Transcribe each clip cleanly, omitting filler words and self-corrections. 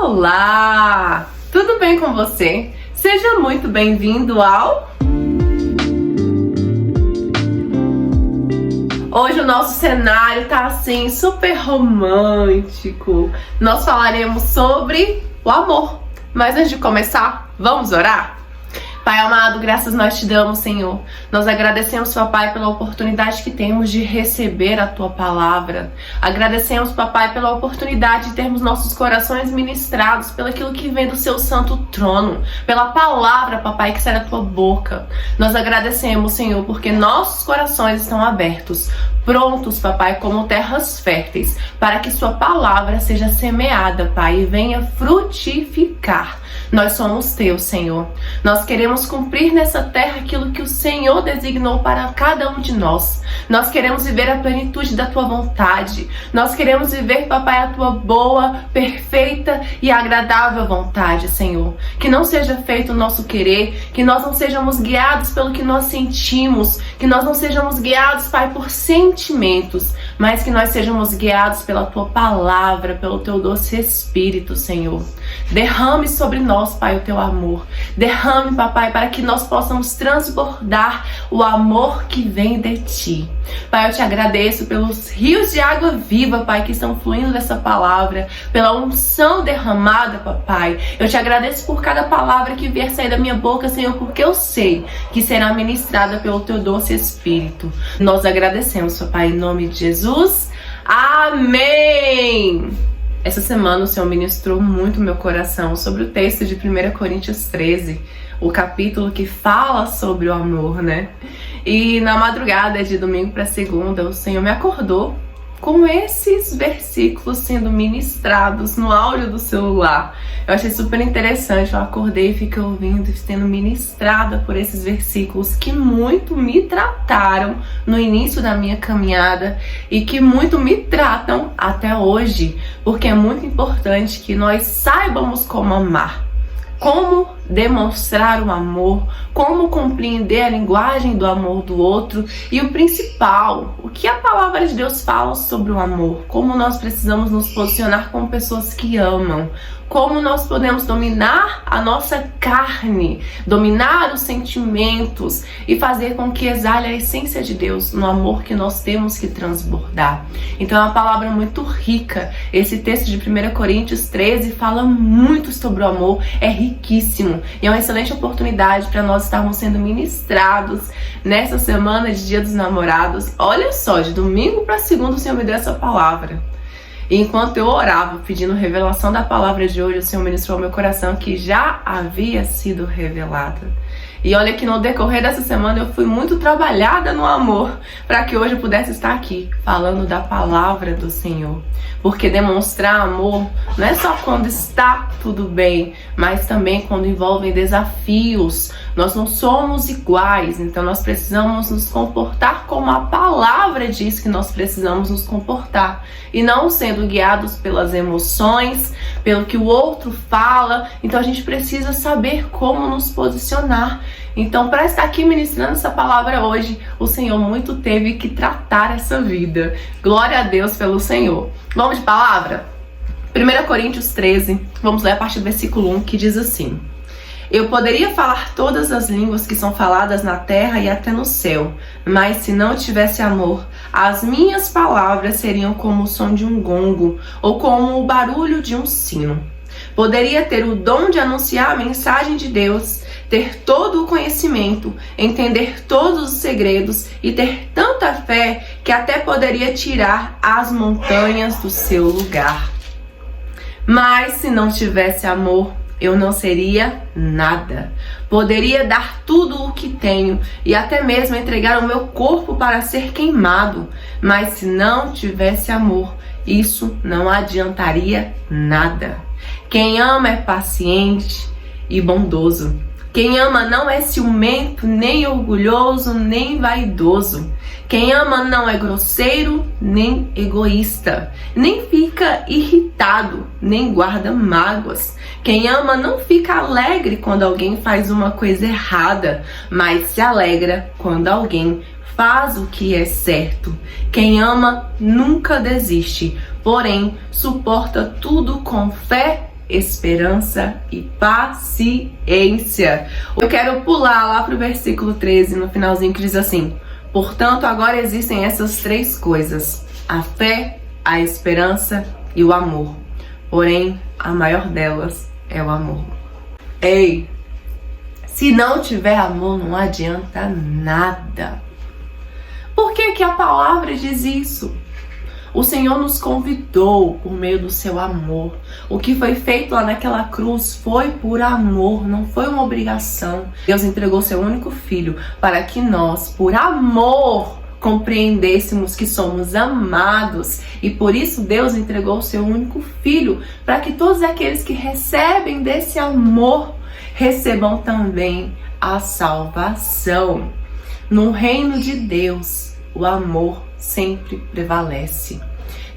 Olá! Tudo bem com você? Seja muito bem-vindo ao... Hoje o nosso cenário tá assim, super romântico. Nós falaremos sobre o amor. Mas antes de começar, vamos orar? Pai amado, graças nós te damos, Senhor. Nós agradecemos, Papai, pela oportunidade que temos de receber a Tua Palavra. Agradecemos, Papai, pela oportunidade de termos nossos corações ministrados pelo aquilo que vem do Seu santo trono, pela Palavra, Papai, que sai da Tua boca. Nós agradecemos, Senhor, porque nossos corações estão abertos, prontos, Papai, como terras férteis, para que Sua Palavra seja semeada, Pai, e venha frutificar. Nós somos Teus, Senhor. Nós queremos cumprir nessa terra aquilo que o Senhor designou para cada um de nós. Nós queremos viver a plenitude da Tua vontade. Nós queremos viver, Papai, a Tua boa, perfeita e agradável vontade, Senhor. Que não seja feito o nosso querer, que nós não sejamos guiados pelo que nós sentimos, que nós não sejamos guiados, Pai, por sentimentos, mas que nós sejamos guiados pela Tua Palavra, pelo Teu doce Espírito, Senhor. Derrame sobre nós, Pai, o Teu amor. Derrame, Papai, para que nós possamos transbordar o amor que vem de Ti. Pai, eu Te agradeço pelos rios de água viva, Pai, que estão fluindo dessa palavra, pela unção derramada, Papai. Eu Te agradeço por cada palavra que vier sair da minha boca, Senhor, porque eu sei que será ministrada pelo Teu doce Espírito. Nós agradecemos, Papai, em nome de Jesus. Amém! Essa semana o Senhor ministrou muito meu coração sobre o texto de 1 Coríntios 13, o capítulo que fala sobre o amor, né? E na madrugada de domingo para segunda, o Senhor me acordou com esses versículos sendo ministrados no áudio do celular. Eu achei super interessante, eu acordei e fiquei ouvindo e sendo ministrada por esses versículos que muito me trataram no início da minha caminhada e que muito me tratam até hoje, porque é muito importante que nós saibamos como amar, como demonstrar o amor, como compreender a linguagem do amor do outro e o principal, o que a palavra de Deus fala sobre o amor, como nós precisamos nos posicionar como pessoas que amam, como nós podemos dominar a nossa carne, dominar os sentimentos e fazer com que exale a essência de Deus no amor que nós temos que transbordar. Então é uma palavra muito rica. Esse texto de 1 Coríntios 13 fala muito sobre o amor, é riquíssimo e é uma excelente oportunidade para nós estarmos sendo ministrados nessa semana de Dia dos Namorados. Olha só, de domingo para segunda o Senhor me deu essa palavra. E enquanto eu orava, pedindo revelação da palavra de hoje, o Senhor ministrou ao meu coração que já havia sido revelada. E olha que no decorrer dessa semana eu fui muito trabalhada no amor, para que hoje eu pudesse estar aqui, falando da palavra do Senhor. Porque demonstrar amor não é só quando está tudo bem, mas também quando envolvem desafios. Nós não somos iguais, então nós precisamos nos comportar como a palavra diz que nós precisamos nos comportar. E não sendo guiados pelas emoções, pelo que o outro fala. Então a gente precisa saber como nos posicionar. Então, para estar aqui ministrando essa palavra hoje, o Senhor muito teve que tratar essa vida. Glória a Deus pelo Senhor. Vamos de palavra? 1 Coríntios 13, vamos ler a partir do versículo 1, que diz assim: Eu poderia falar todas as línguas que são faladas na terra e até no céu, mas se não tivesse amor, as minhas palavras seriam como o som de um gongo ou como o barulho de um sino. Poderia ter o dom de anunciar a mensagem de Deus, ter todo o conhecimento, entender todos os segredos e ter tanta fé que até poderia tirar as montanhas do seu lugar. Mas se não tivesse amor, eu não seria nada. Poderia dar tudo o que tenho e até mesmo entregar o meu corpo para ser queimado, mas se não tivesse amor, isso não adiantaria nada. Quem ama é paciente e bondoso. Quem ama não é ciumento, nem orgulhoso, nem vaidoso. Quem ama não é grosseiro, nem egoísta, nem fica irritado, nem guarda mágoas. Quem ama não fica alegre quando alguém faz uma coisa errada, mas se alegra quando alguém faz o que é certo. Quem ama nunca desiste, porém suporta tudo com fé esperança e paciência. Eu quero pular lá pro versículo 13, no finalzinho, que diz assim: portanto, agora existem essas três coisas: a fé, a esperança e o amor. Porém, a maior delas é o amor. Ei, se não tiver amor, não adianta nada. Por que que a palavra diz isso? O Senhor nos convidou por meio do seu amor. O que foi feito lá naquela cruz foi por amor, não foi uma obrigação. Deus entregou seu único filho para que nós, por amor, compreendêssemos que somos amados. E por isso Deus entregou o seu único filho, para que todos aqueles que recebem desse amor recebam também a salvação. No reino de Deus, o amor sempre prevalece.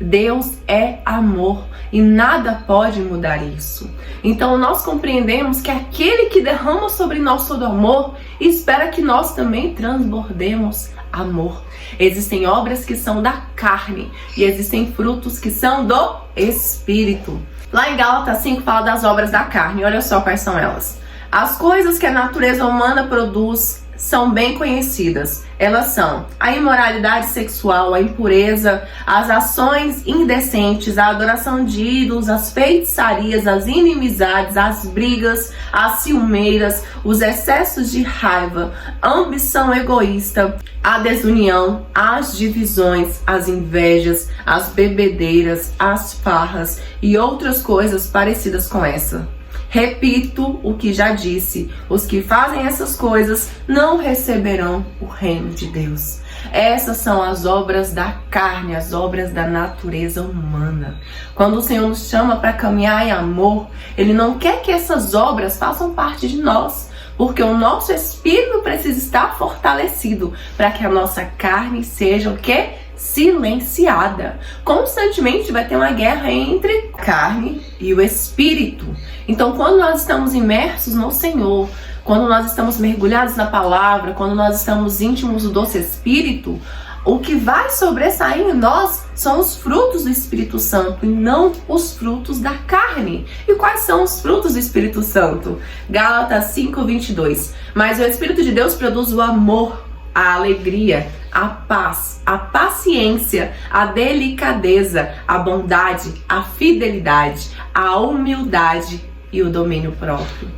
Deus é amor e nada pode mudar isso. Então nós compreendemos que aquele que derrama sobre nós todo amor espera que nós também transbordemos amor. Existem obras que são da carne e existem frutos que são do Espírito. Lá em Gálatas 5 fala das obras da carne. Olha só quais são elas. As coisas que a natureza humana produz são bem conhecidas. Elas são a imoralidade sexual, a impureza, as ações indecentes, a adoração de ídolos, as feitiçarias, as inimizades, as brigas, as ciumeiras, os excessos de raiva, a ambição egoísta, a desunião, as divisões, as invejas, as bebedeiras, as farras e outras coisas parecidas com essa. Repito o que já disse: os que fazem essas coisas não receberão o reino de Deus. Essas são as obras da carne, as obras da natureza humana. Quando o Senhor nos chama para caminhar em amor, Ele não quer que essas obras façam parte de nós, porque o nosso espírito precisa estar fortalecido para que a nossa carne seja o quê? Silenciada. Constantemente vai ter uma guerra entre a carne e o espírito. Então, quando nós estamos imersos no Senhor, quando nós estamos mergulhados na palavra, quando nós estamos íntimos do doce Espírito, o que vai sobressair em nós são os frutos do Espírito Santo e não os frutos da carne. E quais são os frutos do Espírito Santo? Gálatas 5:22. Mas o Espírito de Deus produz o amor, a alegria, a paz, a paciência, a delicadeza, a bondade, a fidelidade, a humildade e o domínio próprio.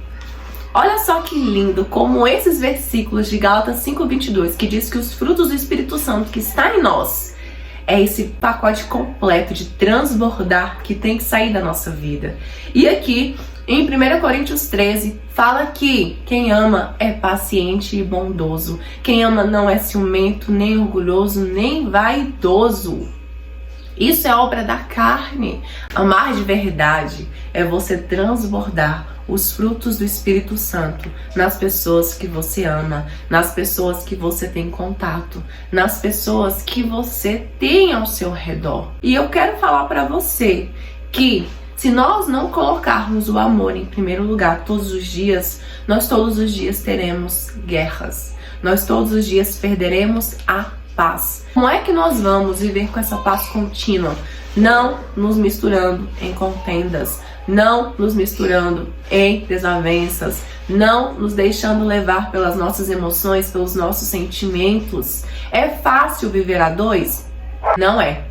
Olha só que lindo como esses versículos de Gálatas 5:22, que diz que os frutos do Espírito Santo que está em nós é esse pacote completo de transbordar que tem que sair da nossa vida. E aqui em 1 Coríntios 13, fala que quem ama é paciente e bondoso. Quem ama não é ciumento, nem orgulhoso, nem vaidoso. Isso é obra da carne. Amar de verdade é você transbordar os frutos do Espírito Santo nas pessoas que você ama, nas pessoas que você tem contato, nas pessoas que você tem ao seu redor. E eu quero falar para você que se nós não colocarmos o amor em primeiro lugar todos os dias, nós todos os dias teremos guerras. Nós todos os dias perderemos a paz. Como é que nós vamos viver com essa paz contínua? Não nos misturando em contendas, não nos misturando em desavenças, não nos deixando levar pelas nossas emoções, pelos nossos sentimentos. É fácil viver a dois? Não é.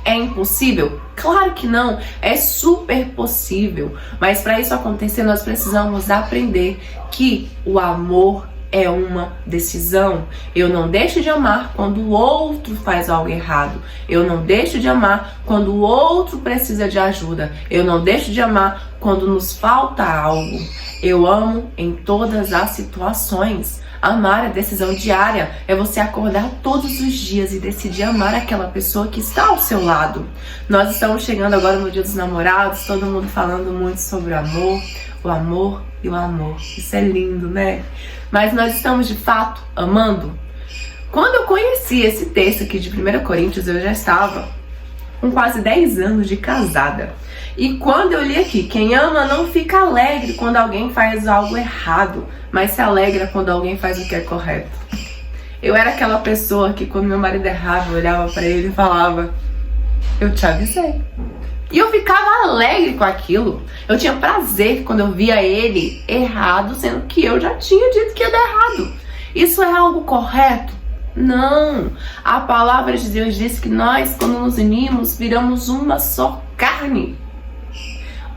É impossível? Claro que não, é super possível. Mas para isso acontecer, nós precisamos aprender que o amor é uma decisão. Eu não deixo de amar quando o outro faz algo errado. Eu não deixo de amar quando o outro precisa de ajuda. Eu não deixo de amar quando nos falta algo. Eu amo em todas as situações. Amar é decisão diária, é você acordar todos os dias e decidir amar aquela pessoa que está ao seu lado. Nós estamos chegando agora no Dia dos Namorados, todo mundo falando muito sobre o amor e o amor. Isso é lindo, né? Mas nós estamos de fato amando? Quando eu conheci esse texto aqui de 1 Coríntios, eu já estava com quase 10 anos de casada. E quando eu li aqui, quem ama não fica alegre quando alguém faz algo errado, mas se alegra quando alguém faz o que é correto. Eu era aquela pessoa que quando meu marido errava, eu olhava pra ele e falava: eu te avisei. E eu ficava alegre com aquilo. Eu tinha prazer quando eu via ele errado, sendo que eu já tinha dito que ia dar errado. Isso é algo correto? Não. A palavra de Deus diz que nós, quando nos unimos, viramos uma só carne.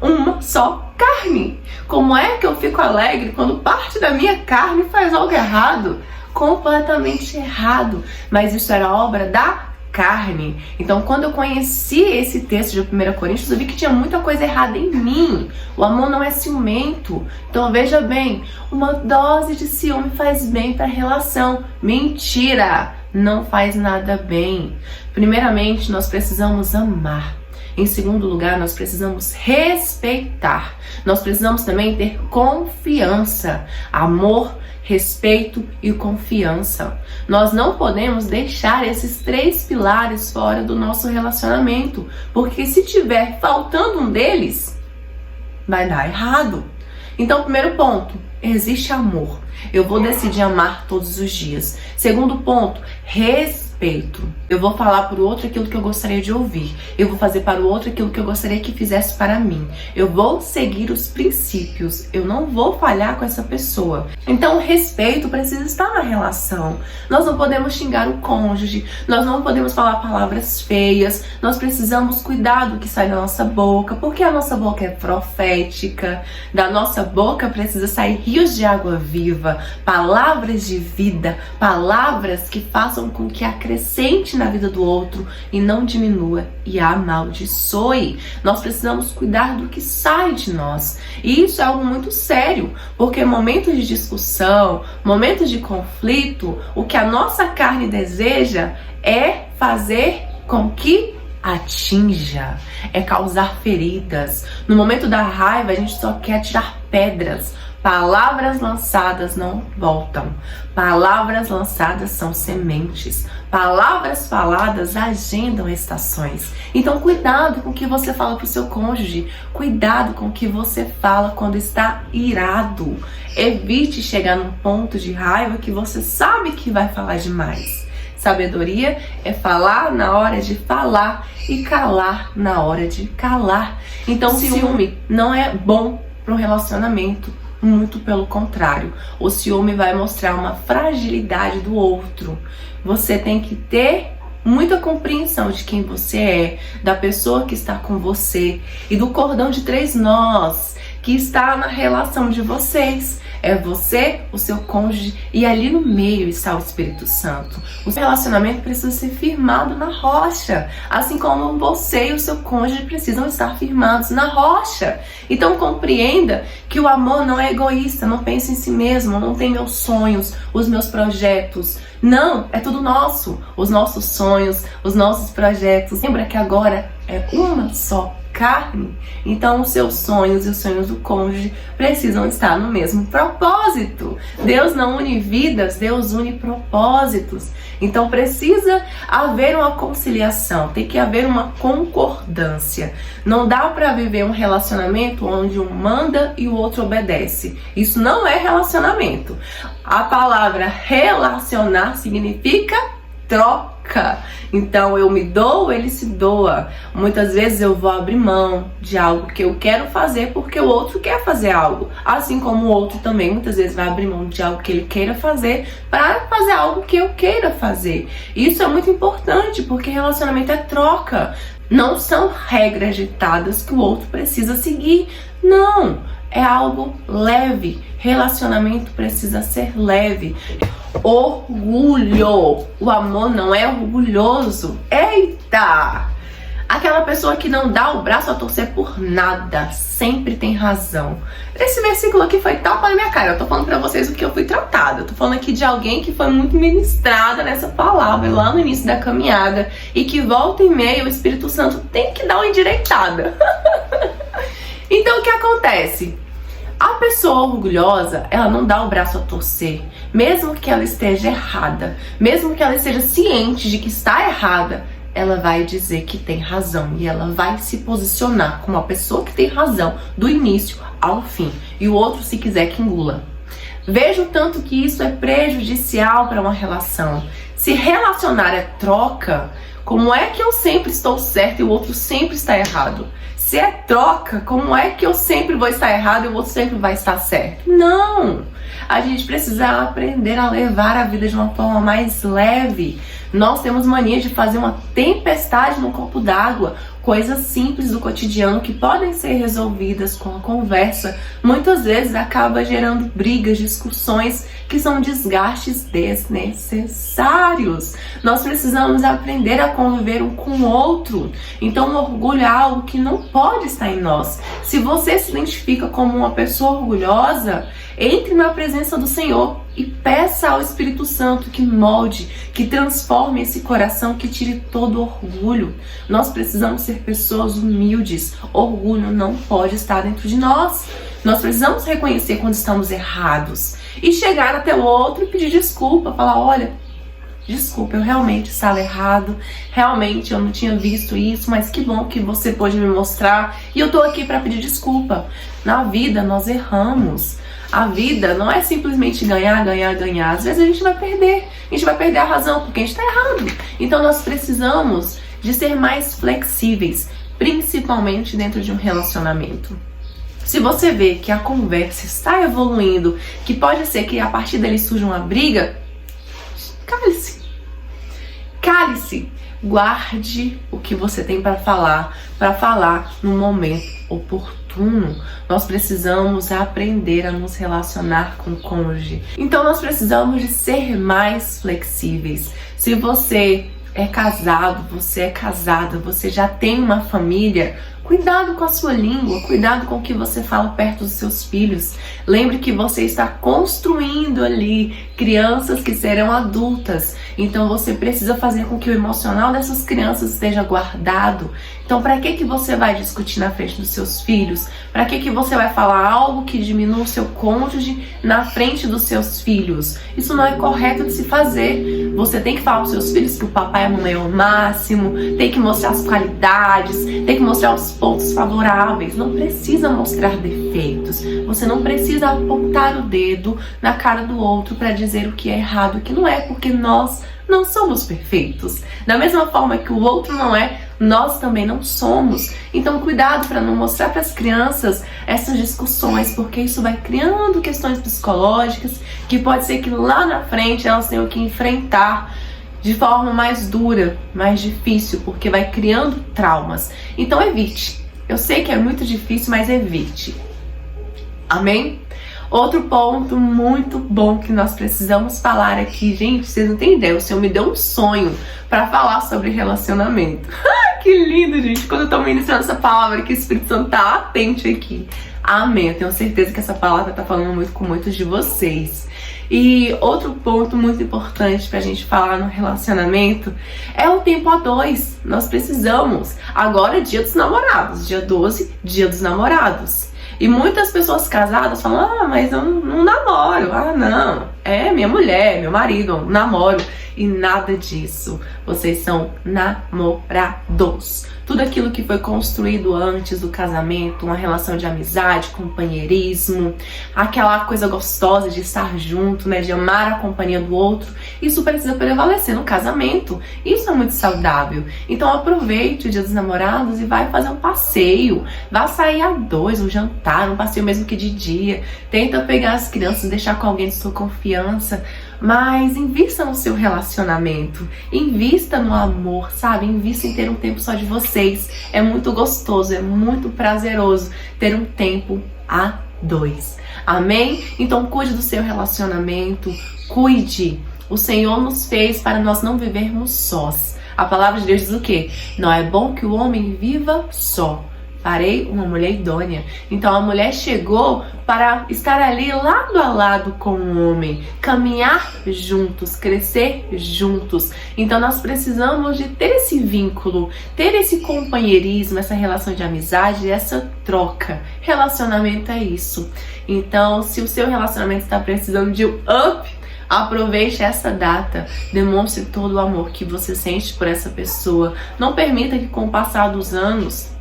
Uma só carne. Como é que eu fico alegre quando parte da minha carne faz algo errado? Completamente errado. Mas isso era obra da carne. Então, quando eu conheci esse texto de 1 Coríntios, eu vi que tinha muita coisa errada em mim. O amor não é ciumento. Então, veja bem, uma dose de ciúme faz bem para a relação. Mentira! Não faz nada bem. Primeiramente, nós precisamos amar. Em segundo lugar, nós precisamos respeitar. Nós precisamos também ter confiança. Amor, respeito e confiança. Nós não podemos deixar esses 3 pilares fora do nosso relacionamento, porque se tiver faltando um deles, vai dar errado. Então, primeiro ponto, existe amor. Eu vou decidir amar todos os dias. Segundo ponto, respeito. Eu vou falar para o outro aquilo que eu gostaria de ouvir. Eu vou fazer para o outro aquilo que eu gostaria que fizesse para mim. Eu vou seguir os princípios. Eu não vou falhar com essa pessoa. Então, o respeito precisa estar na relação. Nós não podemos xingar o cônjuge. Nós não podemos falar palavras feias. Nós precisamos cuidar do que sai da nossa boca, porque a nossa boca é profética. Da nossa boca precisa sair rios de água viva, palavras de vida, palavras que façam com que acrescente na vida do outro e não diminua e amaldiçoe. Nós precisamos cuidar do que sai de nós. E isso é algo muito sério, porque momentos de discussão, momentos de conflito, o que a nossa carne deseja é fazer com que atinja, é causar feridas. No momento da raiva, a gente só quer tirar pedras. Palavras lançadas não voltam. Palavras lançadas são sementes. Palavras faladas agendam estações. Então, cuidado com o que você fala para o seu cônjuge. Cuidado com o que você fala quando está irado. Evite chegar num ponto de raiva que você sabe que vai falar demais. Sabedoria é falar na hora de falar e calar na hora de calar. Então, ciúme não é bom para um relacionamento. Muito pelo contrário, o ciúme vai mostrar uma fragilidade do outro. Você tem que ter muita compreensão de quem você é, da pessoa que está com você e do cordão de 3 nós que está na relação de vocês. É você, o seu cônjuge e ali no meio está o Espírito Santo. O seu relacionamento precisa ser firmado na rocha, assim como você e o seu cônjuge precisam estar firmados na rocha. Então compreenda que o amor não é egoísta, não pense em si mesmo, não tem meus sonhos, os meus projetos. Não, é tudo nosso, os nossos sonhos, os nossos projetos. Lembra que agora é uma só carne. Então os seus sonhos e os sonhos do cônjuge precisam estar no mesmo propósito. Deus não une vidas, Deus une propósitos. Então precisa haver uma conciliação, tem que haver uma concordância. Não dá para viver um relacionamento onde um manda e o outro obedece. Isso não é relacionamento. A palavra relacionar significa troca. Então eu me dou, ele se doa. Muitas vezes eu vou abrir mão de algo que eu quero fazer porque o outro quer fazer algo. Assim como o outro também muitas vezes vai abrir mão de algo que ele queira fazer para fazer algo que eu queira fazer. Isso é muito importante porque relacionamento é troca. Não são regras ditadas que o outro precisa seguir. Não, é algo leve. Relacionamento precisa ser leve. Orgulho. O amor não é orgulhoso. Eita! Aquela pessoa que não dá o braço a torcer por nada, sempre tem razão. Esse versículo aqui foi tapa na minha cara. Eu tô falando pra vocês o que eu fui tratada. Eu tô falando aqui de alguém que foi muito ministrada nessa palavra lá no início da caminhada e que volta e meia o Espírito Santo tem que dar uma endireitada. Então o que acontece? A pessoa orgulhosa, ela não dá o braço a torcer, mesmo que ela esteja errada, mesmo que ela esteja ciente de que está errada, ela vai dizer que tem razão e ela vai se posicionar como a pessoa que tem razão do início ao fim, e o outro, se quiser, que engula. Veja o tanto que isso é prejudicial para uma relação. Se relacionar é troca, como é que eu sempre estou certo e o outro sempre está errado? Se é troca, como é que eu sempre vou estar errado e você sempre vai estar certo? Não! A gente precisa aprender a levar a vida de uma forma mais leve. Nós temos mania de fazer uma tempestade no copo d'água. Coisas simples do cotidiano que podem ser resolvidas com a conversa, muitas vezes acaba gerando brigas, discussões que são desgastes desnecessários. Nós precisamos aprender a conviver um com o outro. Então, o orgulho é algo que não pode estar em nós. Se você se identifica como uma pessoa orgulhosa, entre na presença do Senhor e peça ao Espírito Santo que molde, que transforme esse coração, que tire todo o orgulho. Nós precisamos ser pessoas humildes. Orgulho não pode estar dentro de nós. Nós precisamos reconhecer quando estamos errados e chegar até o outro e pedir desculpa, falar, olha, desculpa, eu realmente estava errado, realmente eu não tinha visto isso, mas que bom que você pôde me mostrar e eu tô aqui para pedir desculpa. Na vida nós erramos. A vida não é simplesmente ganhar, ganhar, ganhar. Às vezes a gente vai perder. A gente vai perder a razão porque a gente está errado. Então nós precisamos de ser mais flexíveis, principalmente dentro de um relacionamento. Se você vê que a conversa está evoluindo, que pode ser que a partir dali surja uma briga, cale-se. Cale-se. Guarde o que você tem para falar no momento oportuno. Nós precisamos aprender a nos relacionar com o cônjuge. Então nós precisamos de ser mais flexíveis. Se você é casado, você é casada, você já tem uma família, cuidado com a sua língua, cuidado com o que você fala perto dos seus filhos. Lembre que você está construindo ali crianças que serão adultas. Então você precisa fazer com que o emocional dessas crianças esteja guardado. Então para que você vai discutir na frente dos seus filhos? Para que você vai falar algo que diminua o seu cônjuge na frente dos seus filhos? Isso não é correto de se fazer. Você tem que falar para os seus filhos que o papai e a mamãe é o máximo, tem que mostrar as qualidades, tem que mostrar os pontos favoráveis. Não precisa mostrar defeitos. Você não precisa apontar o dedo na cara do outro para dizer o que é errado, o que não é, porque nós não somos perfeitos. Da mesma forma que o outro não é, nós também não somos. Então cuidado para não mostrar para as crianças essas discussões, porque isso vai criando questões psicológicas que pode ser que lá na frente elas tenham que enfrentar de forma mais dura, mais difícil, porque vai criando traumas. Então evite. Eu sei que é muito difícil, mas evite. Amém? Outro ponto muito bom que nós precisamos falar aqui, gente, vocês não têm ideia, o Senhor me deu um sonho para falar sobre relacionamento. Que lindo, gente, quando eu tô ministrando essa palavra, que o Espírito Santo tá atento aqui. Amém, eu tenho certeza que essa palavra tá falando muito com muitos de vocês. E outro ponto muito importante pra gente falar no relacionamento é o tempo a dois. Nós precisamos. Agora é dia dos namorados, dia 12, dia dos namorados. E muitas pessoas casadas falam, mas eu não namoro. Não, é minha mulher, meu marido, eu namoro. E nada disso. Vocês são namorados. Tudo aquilo que foi construído antes do casamento, uma relação de amizade, companheirismo, aquela coisa gostosa de estar junto, né, de amar a companhia do outro, isso precisa prevalecer no casamento. Isso é muito saudável. Então aproveite o Dia dos Namorados e vai fazer um passeio. Vá sair a dois, um jantar, um passeio mesmo que de dia. Tenta pegar as crianças, deixar com alguém de sua confiança. Mas invista no seu relacionamento, invista no amor, sabe? Invista em ter um tempo só de vocês. É muito gostoso, é muito prazeroso ter um tempo a dois. Amém? Então cuide do seu relacionamento, cuide. O Senhor nos fez para nós não vivermos sós. A palavra de Deus diz o quê? Não é bom que o homem viva só. Farei uma mulher idônea. Então a mulher chegou para estar ali lado a lado com o homem, caminhar juntos, crescer juntos. Então nós precisamos de ter esse vínculo, ter esse companheirismo, essa relação de amizade, essa troca. Relacionamento é isso. Então se o seu relacionamento está precisando de um up, aproveite essa data, demonstre todo o amor que você sente por essa pessoa. Não permita que com o passar dos anos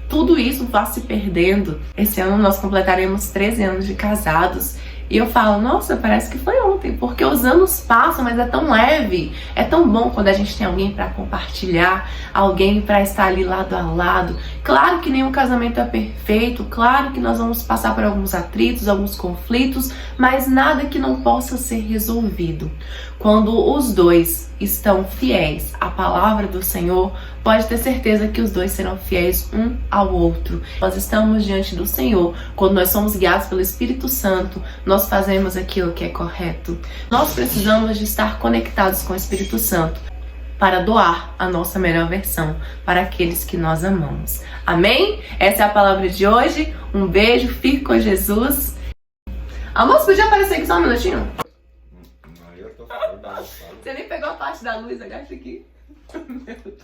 tudo isso vá se perdendo. Esse ano nós completaremos 13 anos de casados E eu falo, nossa, parece que foi ontem, porque os anos passam, mas é tão leve. É tão bom quando a gente tem alguém para compartilhar, alguém para estar ali lado a lado. Claro que nenhum casamento é perfeito, claro que nós vamos passar por alguns atritos, alguns conflitos, mas nada que não possa ser resolvido. Quando os dois estão fiéis à palavra do Senhor, pode ter certeza que os dois serão fiéis um ao outro. Nós estamos diante do Senhor, quando nós somos guiados pelo Espírito Santo, nós fazemos aquilo que é correto. Nós precisamos de estar conectados com o Espírito Santo para doar a nossa melhor versão para aqueles que nós amamos. Amém? Essa é a palavra de hoje. Um beijo, fique com Jesus. A moça podia aparecer aqui só um minutinho? Você nem pegou a parte da luz, agacha aqui. Meu Deus.